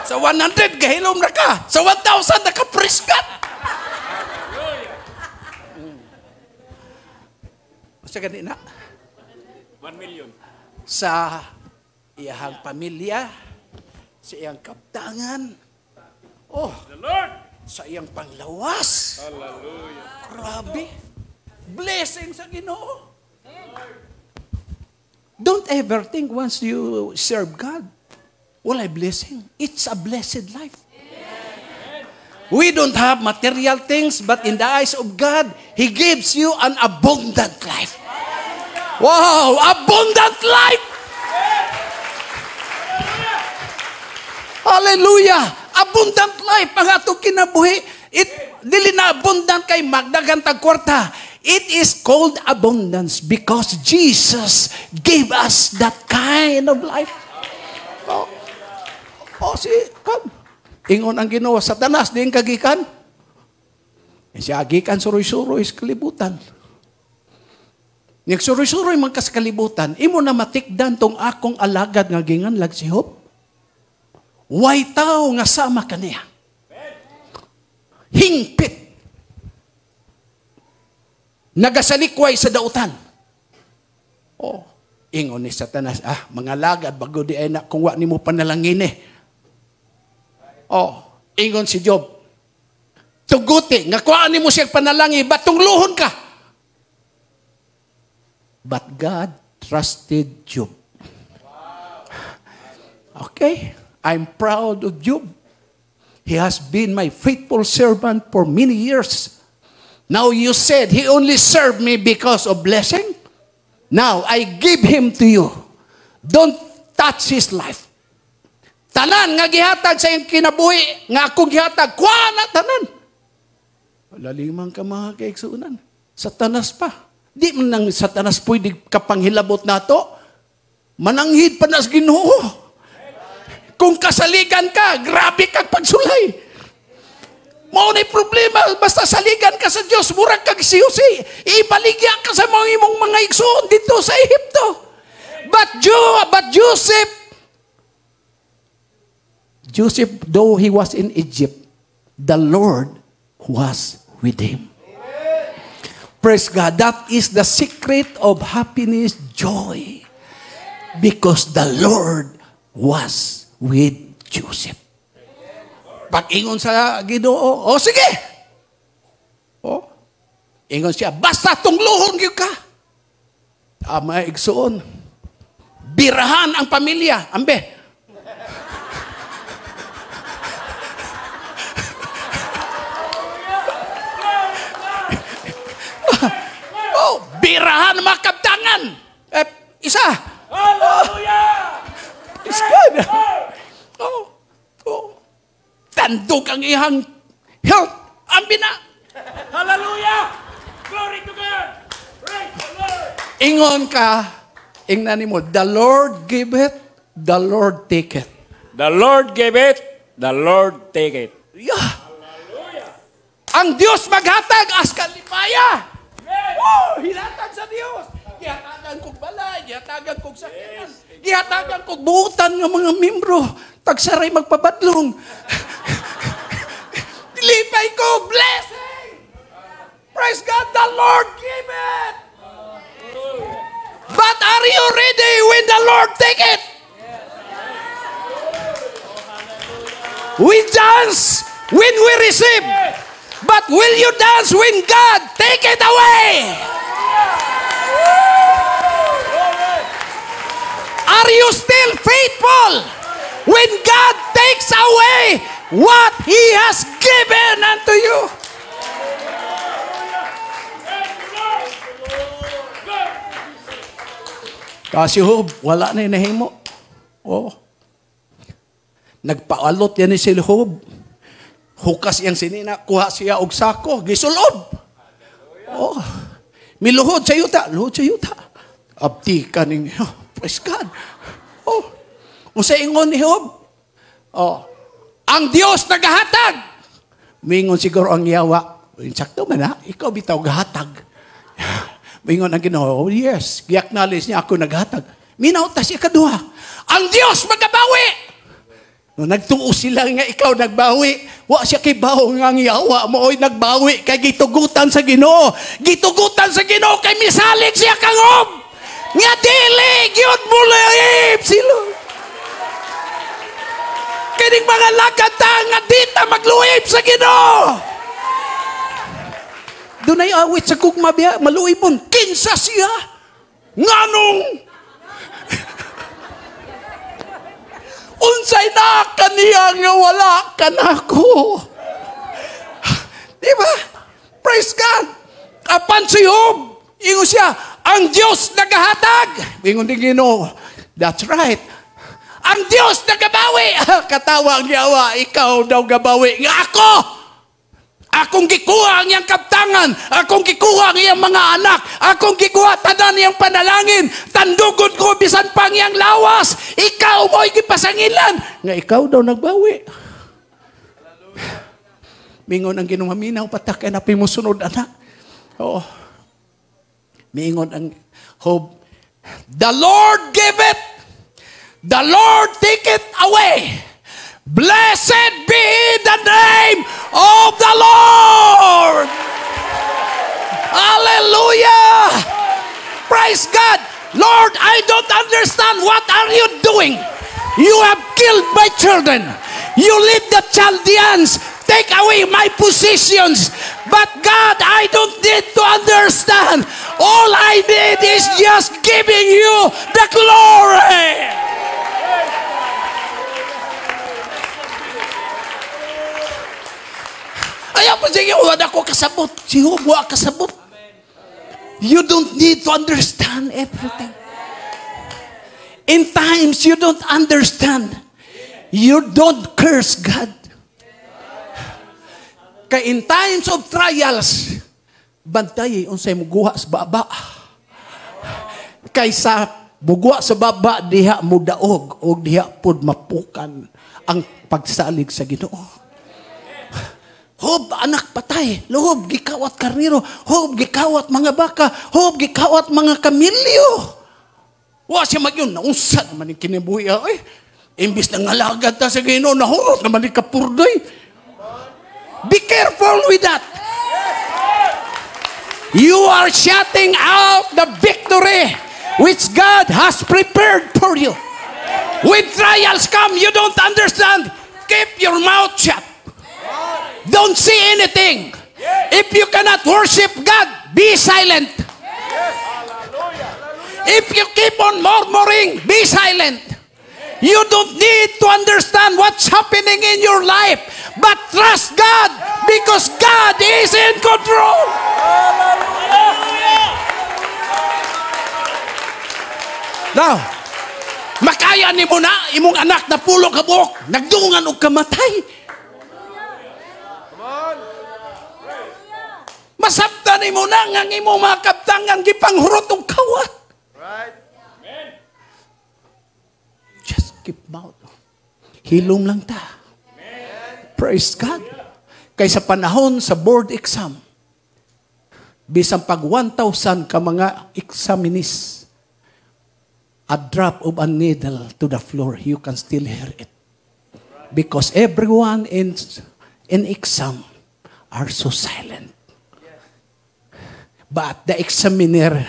Sa 100, gahilom na ka. Sa 1,000, naka-priskat. Sa ganina? 1 million. Sa iyang pamilya, sa iyang kaptangan, oh, The Lord. sa iyang panglawas. Hallelujah. Grabe. Blessing sa Ginoo. Don't ever think once you serve God, wala blessing. It's a blessed life. We don't have material things, but in the eyes of God, He gives you an abundant life. Wow, abundant life. Hallelujah! Abundant life ang atong kinabuhi. Dili na abundant kay magdagan tag kwarta. It is called abundance because Jesus gave us that kind of life. Come. Ingon ang Ginoo, Satanas, di ang kagikan. Siya agikan suroy-suroy sa kalibutan. Ning suroy-suroy man kas kalibutan, imo na matikdan tong akong alagad nga ginganlag si Job. Way tao nga sama kaniya. Hingpit. Nagasalikway sa dautan. Ingon ni Satanas, mga lagad, bago di ay na, kung wa ni mo panalangin eh. Ingon si Job, tuguti, nga kuhaan ni mo siyang panalangin, batong luhon ka. But God trusted Job. Okay, I'm proud of Job. He has been my faithful servant for many years. Now you said he only served me because of blessing. Now I give him to you. Don't touch his life. Tanan nga gihatag sa iyong kinabuhi, nga akong gihatag, kuha na tanan. Wala limang ka mga kaigsunan. Satanas pa. Di man nang Satanas pwede kapanghilabot na to. Mananghid pa nas Ginoo. Kung kasaligan ka, grabe kang pagsulay. Mao na problema, basta saligan ka sa Diyos, murag kag siyusi. Ibaligya ka sa imong mga igsoon dito sa Ehipto. But Joseph, though he was in Egypt, the Lord was with him. Praise God. That is the secret of happiness, joy. Because the Lord was with Joseph. Pag-ingon sa Ginoo, sige. Ingon siya, basta tong luhon gyud ka. Ama igsoon. Birahan ang pamilya, ambe. Birahan makabtangan. Isa. Hallelujah! It's good. Tandog ang ihang health. Ambi na. Hallelujah! Glory to God! Praise the Lord! Ingon ka, ingnan mo, the Lord give it, the Lord take it. The Lord gave it, the Lord take it. Yeah. Hallelujah! Ang Diyos maghatag, askan lipaya. Hinatag sa Diyos. Gihatagan kog balay, gihatagan kog sakyanan, gihatagan kog buutan ng mga membro. Tagsaray magpabadlong. Lipay ko, blessing. Praise God, the Lord give it. But are you ready when the Lord take it? We dance when we receive. But will you dance when God take it away? Are you still faithful when God takes away what He has given unto you? Kasi wala na inahimo. Nagpaalot yan ni si Job. Hukas yang sinina, kuha siya og sako, gisulod. Miluhod sa yuta, luhod sa yuta. Abdi ka ninyo. Praise God. Usa ingon ni Job. Ang Dios nagahatag. Mingon siguro ang yawa. Sakto man ha, ikaw bitaw gahatag. Mingon ang Ginoo, yes, gi-acknowledge niya ako naghatag. Minaw ta siya kaduha. Ang Dios magabawi. No, nagtuo sila nga ikaw nagbawi. Wa siya kay baho nga yawa mo oy nagbawi kay gitugutan sa Ginoo. Gitugutan sa Ginoo kay misalig siya kangob. Nga dili gyud mo laib sila. Kining mga lagata nga dita magluib sa Ginoo. Dunay awit sa kugma biya maluibon kinsa siya. Nganong unsay na kaniya nga wala ka na ako. Diba? Praise God. Apan si Job, ingon siya, ang Diyos nagahatag. Ingon din Ginoo, that's right. Ang Diyos nagabawi. Katawa ang yawa, ikaw daw gabawi. Nga ako! Akong gikuha ang iyang kaptangan. Akong gikuha ang iyang mga anak. Akong gikuha tanan iyang panalangin. Tandugod ko bisan pang iyang lawas. Ikaw mo'y gipasangilan. Nga ikaw daw nagbawi. Mingon ang ginumaminaw, patakay na pimusunod, anak. Oo. Mingon ang hope. The Lord give it. The Lord take it away. Blessed be the name of the Lord. Hallelujah. Praise God. Lord, I don't understand. What are you doing? You have killed my children. You lead the Chaldeans. Take away my positions. But God, I don't need to understand. All I need is just giving you the glory. Ayaw po sige, wala ko kasabot. Si Hubo kasabot. You don't need to understand everything. In times you don't understand. You don't curse God. Kay in times of trials, bantay unsay muguha sa baba. Kaysa muguha sa baba, diha mo daog o diha pod mapukan ang pagsalig sa Ginoo. Hob, anak patay. Lob, gikawat karniro. Hob, gikawat mga baka. Hob, gikawat mga kamilyo. Wa siya magyon. Naunsa naman yung kinibuhi. Ay, imbis na ngalagad ta sa Ginoo, nahurot naman yung kapurdoy. Be careful with that. You are shutting out the victory which God has prepared for you. When trials come, you don't understand. Keep your mouth shut. Don't say anything. If you cannot worship God, be silent. If you keep on murmuring, be silent. You don't need to understand what's happening in your life, but trust God because God is in control. Now, makaya ni mo na imong anak na pulo ka buok, nagdungan og kamatay. Masabtan ni mo na nga imong mga kaptangan gipanghurot og kawat. Right. Just keep mouth. Hilom lang ta. Praise God. Kay sa panahon sa board exam, bisan pag 1,000 ka mga examinees, a drop of a needle to the floor, you can still hear it. Because everyone in exam are so silent. But the examiner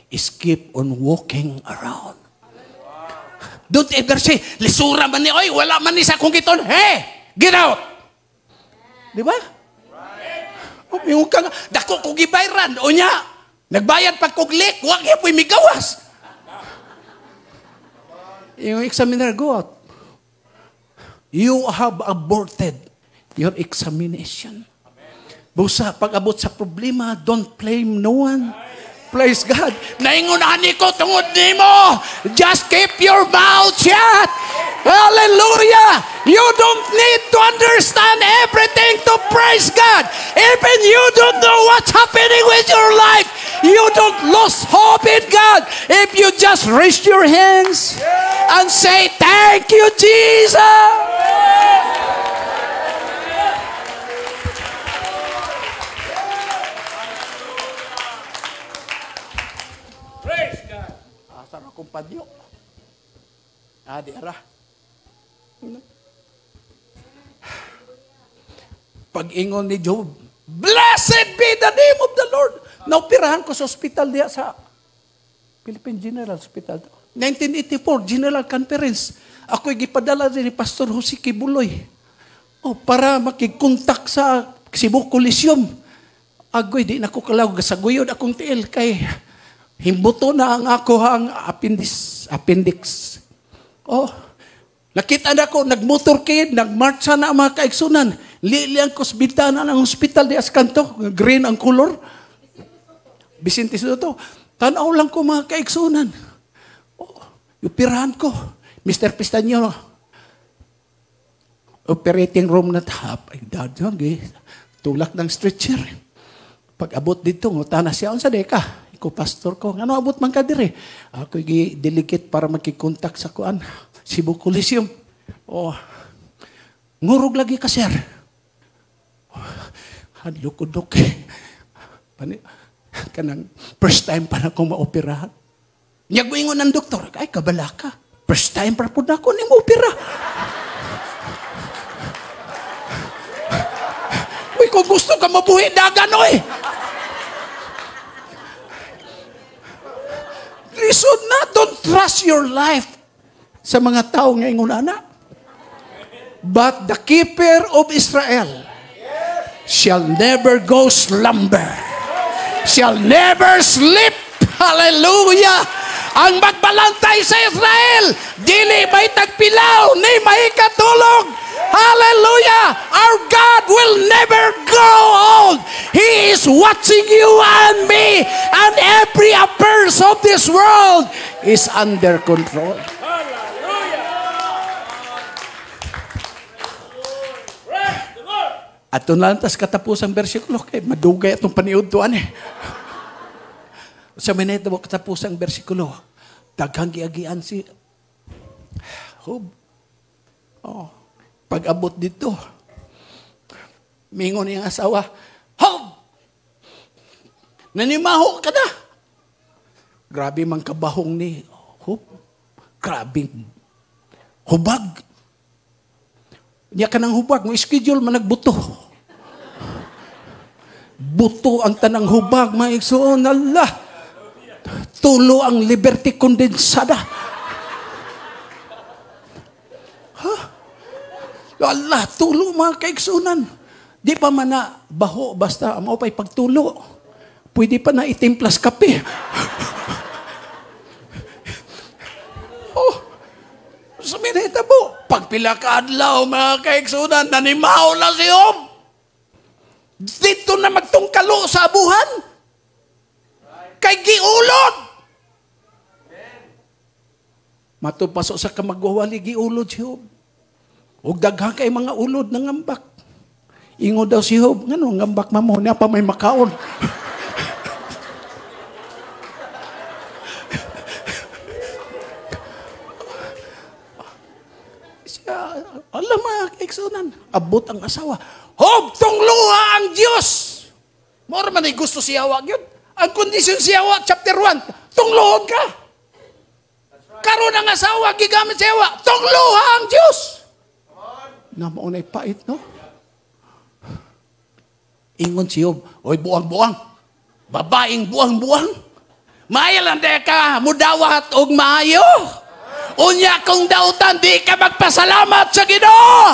is keep on walking around. Don't ever say, lisura man ni, oy, wala man ni sa kong giton. Hey, get out. Di ba? Yung ka, dako kong gibayran. O niya, nagbayad pag kuglik, wag niya po'y migawas. Yung examiner, go out. You have aborted your examination. Busa, pag abot sa problema, don't blame no one. Praise God. Naingunahan ko tungod nimo. Just keep your mouth shut. Hallelujah. You don't need to understand everything to praise God. Even you don't know what's happening with your life. You don't lose hope in God. If you just raise your hands and say, thank you, Jesus. Kumpadyo. Di ara. Pag-ingon ni Job, blessed be the name of the Lord. Naoperahan ko sa hospital diya sa Philippine General Hospital. 1984, General Conference. Ako'y gipadala din ni Pastor Jose Kibuloy. Para makikkontak sa Cebu Coliseum. Agoy, di na ko kalaw. Gasaguyod akong tiil kay himbuto na ang ako ang appendix. Nakita na ko, nagmotorcade, nagmarcha na ang mga kaigsunan. Liliang ko sa bintana ng hospital di Ascanto, green ang color. Vicente Soto. Tanaw lang ko mga kaigsunan. Upirahan ko. Mr. Pistanyo, operating room na tap, ay dadyo, tulak ng stretcher. Pag abot dito, ngutana siya, unsa deka? Iko pastor ko, ano abot man ka dire? Ako delicate para magkikontak sa kuan, Cebu Coliseum. Oh, ngurog lagi ka, sir. Hadlok-udok. Kanang first time pa na akong maoperahan. Niyagwingon ng doktor, ay kabala ka. First time pa po na ako ni maopera. Uy, kung gusto ka mabuhi, dagan, oy. Listen na, don't trust your life sa mga tao ngayon na. But the keeper of Israel shall never go slumber, shall never sleep. Hallelujah! Ang magbalantay sa Israel, dili may tagpilaw, ni may katulog. Hallelujah! Our God will never grow old. He is watching you and me, and every affairs of this world is under control. At ito na lang tas katapusang bersikulo, kay madugay itong paniudtuan eh. Sa minute mo katapusang bersikulo, daghang giagian si Job. Oh, pag-abot dito, mingon niyang asawa, Job! Nanimaho ka na! Grabe mang kabahong ni Job. Grabe. Hubag. Niya ka ng hubag, mo schedule man nagbuto. Buto ang tanang hubag, mga igsoon, Allah. Tulo ang liberty kondensada. Ha? Allah, tulo mga kaigsunan. Di pa man na baho, basta mo pa'y pagtulo. Pwede pa na itimplas kape. Oh, saminita po, pagpila ka adlaw, mga kaigsunan, nanimaw na si Job. Dito na magtungkalo sa abuhan. Kay giulod. Matupasok sa kamagwawali, giulod si Job. Huwag daghang kay mga ulod ng ngambak. Ingo daw si Job, ngano, ngambak mamo, niya pa may makaon. Alam mga kaigsunan, abot ang asawa. Job, tungluha ang Diyos. Mora man ay gusto siyawa yun. Ang kondisyon siyawa, chapter 1, tungluhon ka. Karon ang asawa, gigamit siyawa, tungluha ang Diyos. Namaunay pait, no? Ingon si Job, oy buang-buang, babaeng buang-buang, maayo lang ka, mudawat og maayo. Unya kung dautan, di ka magpasalamat sa Ginoo.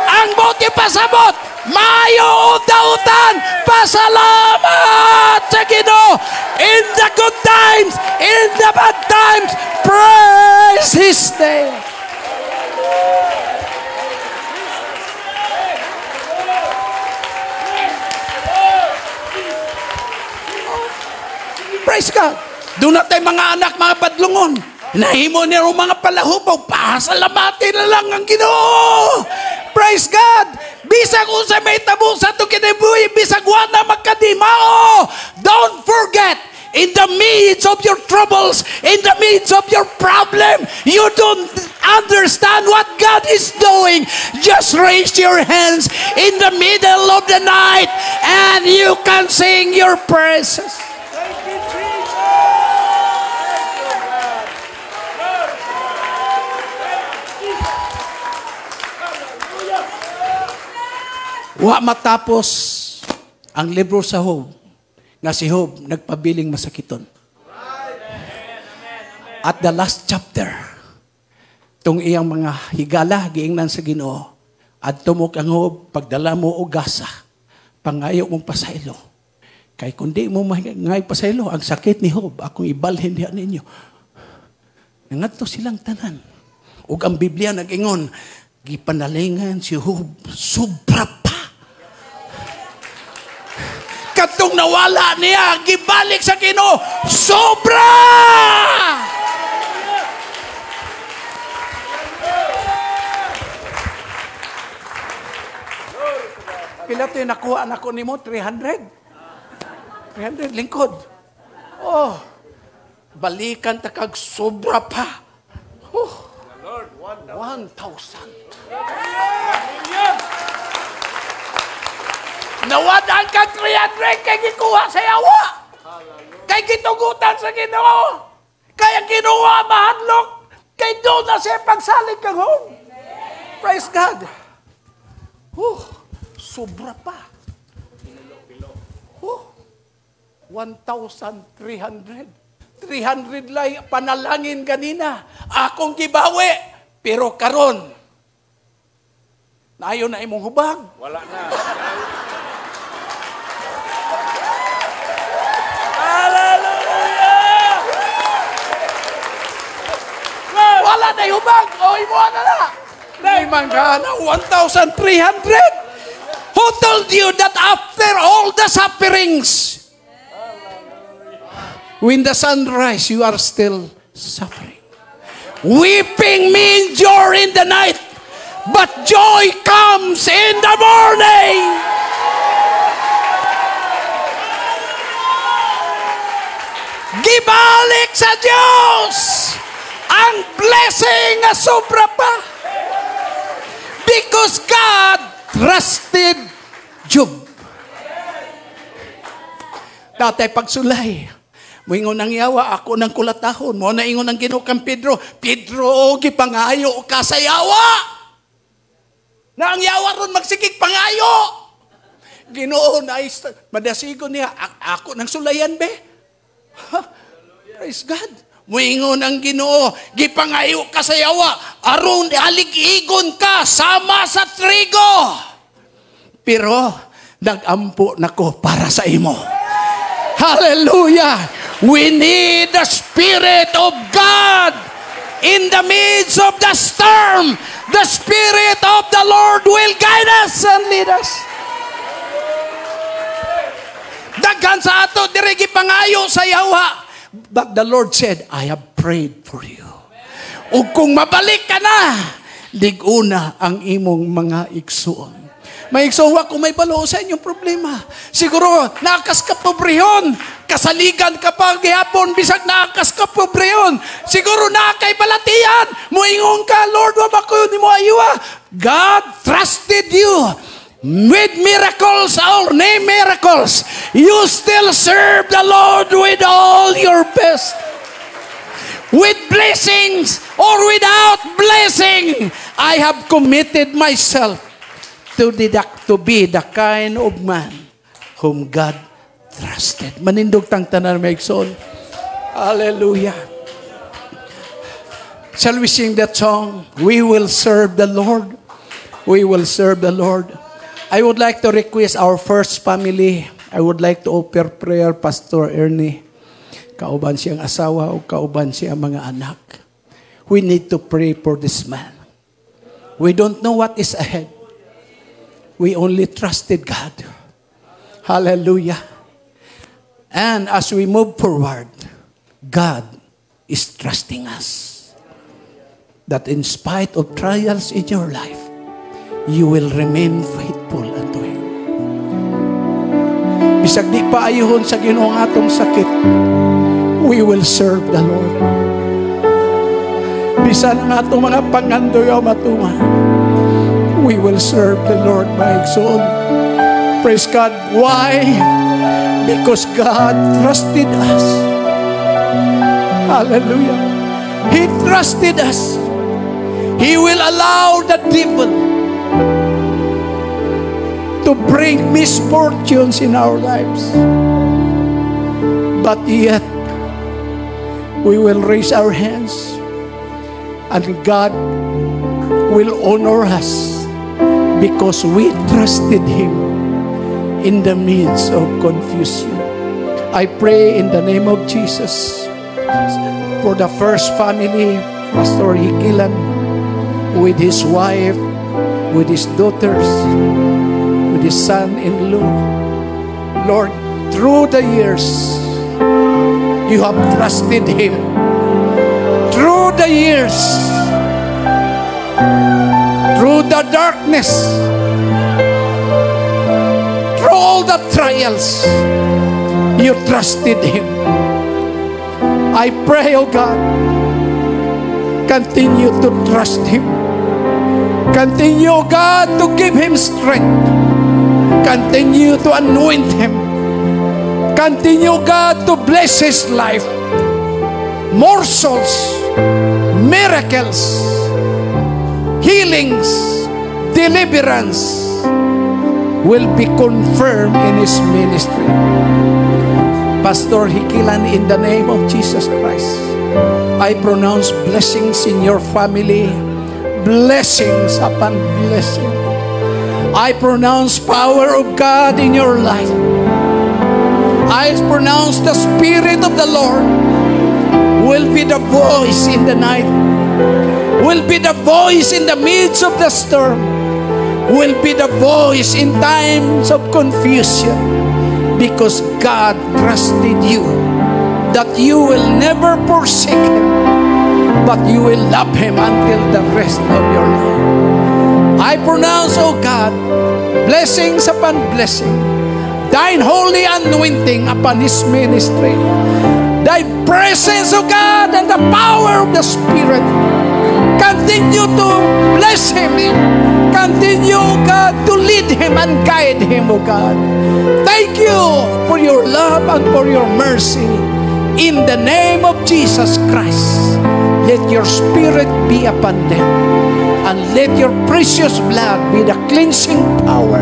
Ang buti pasabot, maayo o dautan, pasalamat sa Ginoo. In the good times, in the bad times, praise His name. Praise God. Doon natin mga anak, mga padlungon. Nahimo niyo mga palahubaw, pasalamatin na lang ang Ginoo. Praise God. Bisag unsa may tabo sa to kinabuhi, bisag wa na magkadimao. Don't forget, in the midst of your troubles, in the midst of your problem, you don't understand what God is doing. Just raise your hands in the middle of the night and you can sing your praises. Wa matapos ang libro sa Job, nga si Job nagpabiling masakiton. At the last chapter, tong iyang mga higala, giingnan sa Ginoo, at tumok ang Job, pagdala mo og gasa, pangayo mong pasaylo. Kay kundi mo ngay pasaylo, ang sakit ni Job, akong ibalhin diha ninyo. Nangadto silang tanan. Ug ang Biblia nag-ingon, gipanalingan si Job, sobra pa. Katong nawala niya, gibalik sa Ginoo, sobra! Pila to yung nakuha na ko nimo? 300. 300 lingkod. Oh, balikan ta kag sobra pa. Oh, Lord, 1,000. Hallelujah. Nawadaan kag 300 kay gikuha sa yawa. Kay gitugutan sa Ginoo. Kaya Ginoo mahadlok. Kay doon na siya pagsalig kang home. Praise God. Sobra pa. 1,300. 300 lang panalangin ganina. Akong gibawi. Pero karon, naayon na imong hubag. Wala na. Hallelujah! Wala na yung hubag. O, imo na na. Limang ka na, 1,300. Who told you that after all the sufferings, when the sun rises, you are still suffering? Weeping may endure in the night, but joy comes in the morning. Gibalik sa Diyos ang blessing na sobra pa. Because God trusted Job. Datay pagsulay, moingon ang yawa, ako ng kulatahon. Mo na ingon ang Ginoo kang Pedro, Pedro, gipangayo ka sa yawa. Na ang yawa ron magsikik pangayo. Ginoo na madasigon niya, ako ng sulayan be. Praise God. Moingon ang Ginoo, gipangayo ka sa yawa, aron halig-igon ka sama sa trigo. Pero nag-ampo nako para sa imo. Hallelujah! We need the Spirit of God in the midst of the storm. The Spirit of the Lord will guide us and lead us. Daghan sa ato dirigi pangayo sa yawa. But the Lord said, I have prayed for you. Ug kung mabalik ka na, liguna ang imong mga igsuon. May igsuwa kung may balo sa inyong problema. Siguro, nakas ka pobrehon. Kasaligan ka pa gihapon, bisag nakas ka pobrehon. Siguro nakay balatian. Muingon ka, Lord, wabako ni mo ayuwa. God trusted you. With miracles or no miracles, you still serve the Lord with all your best. With blessings or without blessing, I have committed myself to be the kind of man whom God trusted. Manindog tang tanan may igsoon. Hallelujah. Shall we sing that song? We will serve the Lord. We will serve the Lord. I would like to request our first family. I would like to offer prayer, Pastor Ernie. Kauban siyang asawa o kauban siyang mga anak. We need to pray for this man. We don't know what is ahead. We only trusted God. Hallelujah. And as we move forward, God is trusting us. That in spite of trials in your life, you will remain faithful unto Him. Bisag di pa ayuhon sa Ginoo ang atong sakit, we will serve the Lord. Bisan ang atong mga pangandoyo matuma, we will serve the Lord, my soul. Praise God. Why? Because God trusted us. Hallelujah. He trusted us. He will allow the devil to bring misfortunes in our lives. But yet, we will raise our hands and God will honor us because we trusted Him in the midst of confusion. I pray in the name of Jesus for the first family, Pastor Hikilan, with his wife, with his daughters, with his son-in-law. Lord, through the years, you have trusted him. Through the years, through the darkness, through all the trials, you trusted Him. I pray, oh God, continue to trust Him. Continue, oh God, to give Him strength. Continue to anoint Him. Continue, God, to bless His life. Morsels, miracles, healings, deliverance will be confirmed in His ministry. Pastor Hikilan, in the name of Jesus Christ, I pronounce blessings in your family, blessings upon blessing. I pronounce power of God in your life. I pronounce the Spirit of the Lord will be the voice in the night, will be the voice in the midst of the storm, will be the voice in times of confusion, because God trusted you, that you will never forsake Him, but you will love Him until the rest of your life. I pronounce, oh God, blessings upon blessing, Thine holy anointing upon His ministry, Thy presence, oh God, and the power of the Spirit. Continue to bless Him. Continue, oh God, to lead Him and guide Him, oh God. Thank you for your love and for your mercy. In the name of Jesus Christ, let your Spirit be upon them, and let your precious blood be the cleansing power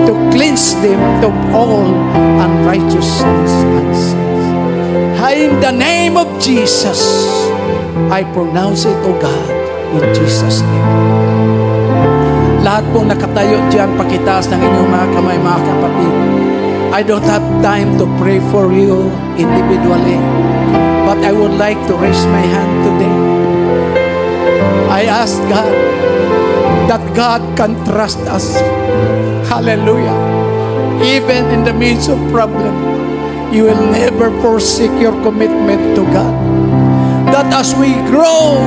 to cleanse them from all unrighteousness and sins. In the name of Jesus, I pronounce it, O God, in Jesus' name. Lahat pong nakatayo dyan, pakitaas ng inyong mga kamay, mga kapatid. I don't have time to pray for you individually, but I would like to raise my hand today. I ask God that God can trust us. Hallelujah. Even in the midst of problem, you will never forsake your commitment to God. That as we grow,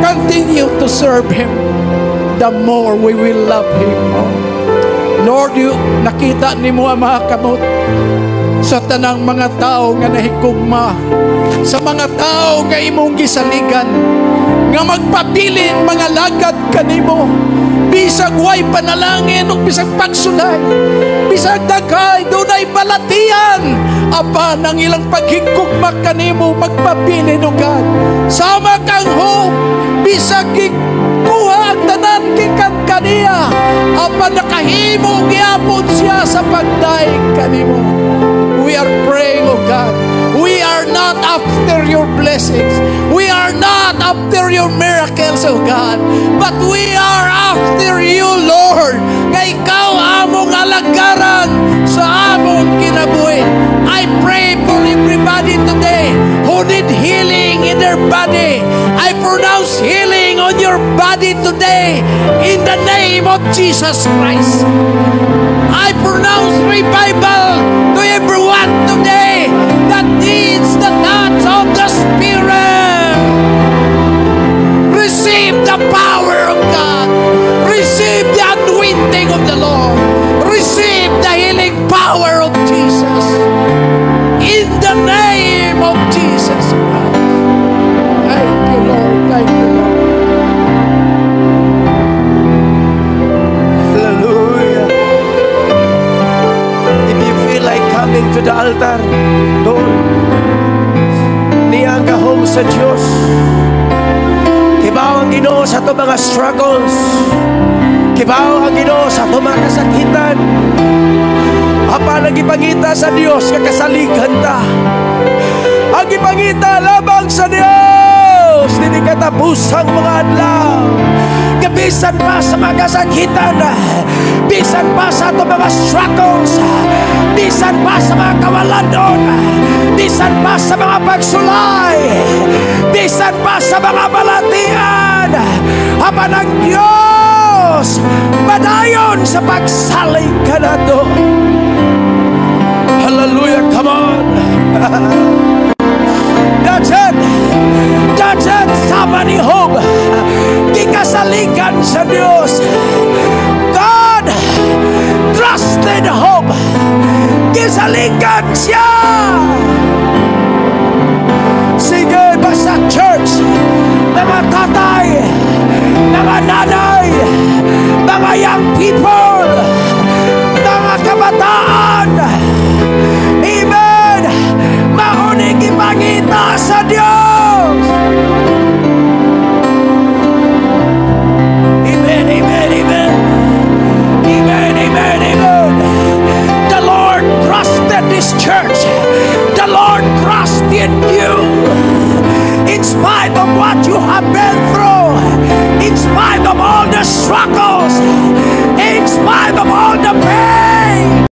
continue to serve Him, the more we will love Him more. Lord, nakita ni mo ang mga kamot sa tanang mga tao nga nahigugma, sa mga tao nga imong gisaligan, nga magpabilin mga lagad kanimo, bisag way panalangin o bisag pagsulay, bisag daghay dunay balatian, apan ang ilang paghigugma kanimo magpabilin o God. Sama kang hope, bisag kuha ang tanan kikan kaniya, apan nakahimo gyapon siya sa pagdaig kanimo. We are praying, oh God. We are not after your blessings. We are not after your miracles, oh God. But we are after you, Lord. Nga ikaw among alagaran sa among kinabuhi. I pray for everybody today who need healing in their body. I pronounce healing on your body today in the name of Jesus Christ. I pronounce revival to everyone today that needs the touch of the Spirit. Receive the power of God. Receive the anointing of the Lord. Receive the healing power of Jesus. In the name of Jesus Christ. Thank you, Lord. Thank you, Lord. Hallelujah. If you feel like coming to the altar, doon, niya ang gahom sa Diyos. Kibaw ang Ginoo sa ito mga struggles. Kibaw ang Ginoo sa ito mga kasakitan. Apa nagipangita sa Diyos nga kasaligan ta. Ang ipangita labang sa Diyos, dili katapusang mga adlaw. Bisan pa sa mga kasakitan, bisan pa sa ito mga struggles, bisan pa sa mga kawalandon, bisan pa sa mga pagsulay, bisan pa sa mga balatian, apa ng Diyos padayon sa pagsalig ka na to. Hallelujah, come on. That's it. That's it. Sama ni Job, kikasaligan sa Diyos. God trusted Job struck